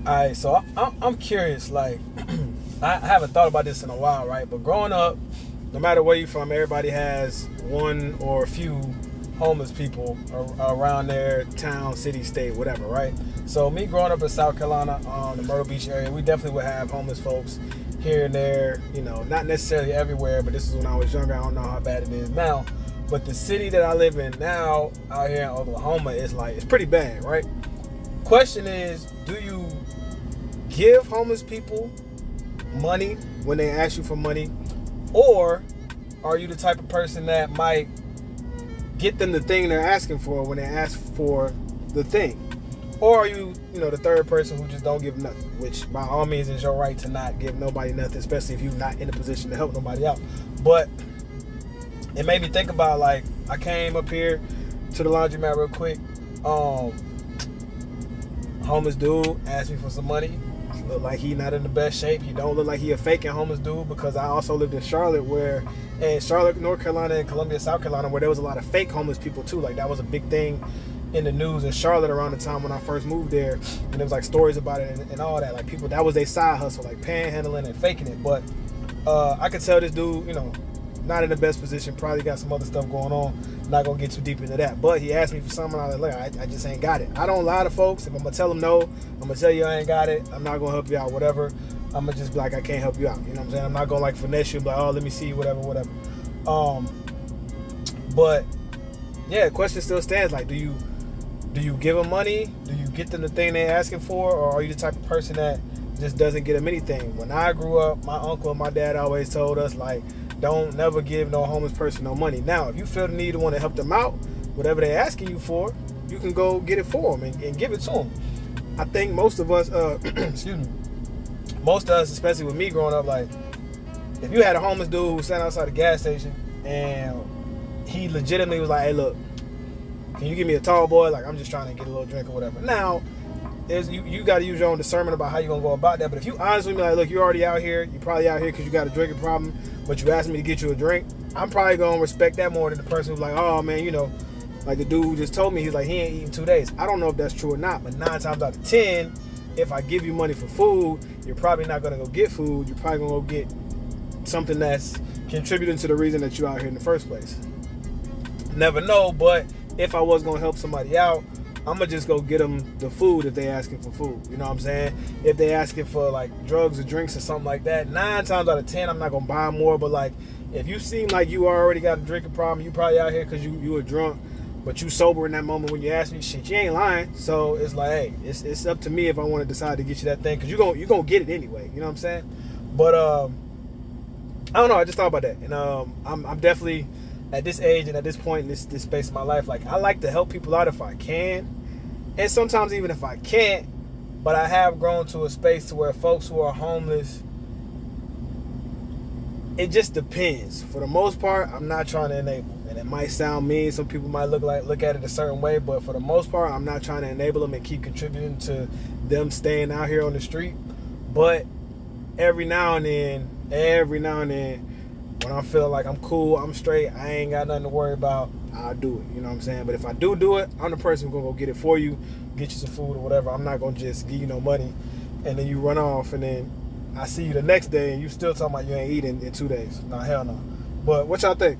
Alright, so I'm curious. Like, I haven't thought about this in a while, right? But growing up, no matter where you're from, everybody has one or a few homeless people around their town, city, state, whatever, right? So me growing up in South Carolina, the Myrtle Beach area, we definitely would have homeless folks here and there. You know, not necessarily everywhere, but this is when I was younger. I don't know how bad it is now. But the city that I live in now, out here in Oklahoma, is like, it's pretty bad, right? Question is, do you give homeless people money when they ask you for money, or are you the type of person that might get them the thing they're asking for when they ask for the thing? Or are you, the third person who just don't give nothing, which by all means is your right to not give nobody nothing, especially if you're not in a position to help nobody out. But it made me think about, like, I came up here to the laundromat real quick. Homeless dude asked me for some money. Look like he not in the best shape. He don't look like he a faking homeless dude, because I also lived in Charlotte, North Carolina, and Columbia, South Carolina, where there was a lot of fake homeless people too. Like, that was a big thing in the news in Charlotte around the time when I first moved there, and there was like stories about it and all that. Like, people, that was their side hustle, like panhandling and faking it. But I could tell this dude, not in the best position, probably got some other stuff going on. Not gonna get too deep into that. But he asked me for something. I was like, I just ain't got it. I don't lie to folks. If I'm gonna tell them no, I'm gonna tell you I ain't got it. I'm not gonna help you out, whatever. I'm gonna just be like, I can't help you out. You know what I'm saying? I'm not gonna like finesse you, but like, oh, let me see, whatever. But yeah, question still stands. Like, do you give them money? Do you get them the thing they're asking for, or are you the type of person that just doesn't get them anything? When I grew up, my uncle and my dad always told us, like, don't never give no homeless person no money. Now, if you feel the need to want to help them out, whatever they're asking you for, you can go get it for them and give it to them. I think most of us, most of us, especially with me growing up, like, if you had a homeless dude who sat outside the gas station and he legitimately was like, hey, look, can you give me a tall boy? Like, I'm just trying to get a little drink or whatever. Now, you got to use your own discernment about how you're going to go about that. But if you honestly be like, look, you're already out here. You're probably out here because you got a drinking problem, but you asked me to get you a drink. I'm probably going to respect that more than the person who's like, oh, man, like the dude who just told me, he's like, he ain't eating 2 days. I don't know if that's true or not, but 9 times out of 10, if I give you money for food, you're probably not going to go get food. You're probably going to go get something that's contributing to the reason that you're out here in the first place. Never know, but if I was going to help somebody out, I'm going to just go get them the food if they asking for food. You know what I'm saying? If they asking for, like, drugs or drinks or something like that, 9 times out of 10, I'm not going to buy more. But, like, if you seem like you already got a drinking problem, you probably out here because you were drunk, but you sober in that moment when you ask me, shit, you ain't lying. So it's like, hey, it's up to me if I want to decide to get you that thing, because you're gonna get it anyway. You know what I'm saying? But I don't know. I just thought about that, and I'm definitely at this age and at this point in this space of my life, like, I like to help people out if I can, and sometimes even if I can't. But I have grown to a space to where folks who are homeless, it just depends. For the most part, I'm not trying to enable. And it might sound mean. Some people might look at it a certain way. But for the most part, I'm not trying to enable them and keep contributing to them staying out here on the street. But every now and then, when I feel like I'm cool, I'm straight, I ain't got nothing to worry about, I'll do it. You know what I'm saying? But if I do it, I'm the person who's going to go get it for you, get you some food or whatever. I'm not going to just give you no money and then you run off and then I see you the next day and you still talking about you ain't eating in 2 days. Nah, hell no. But what y'all think?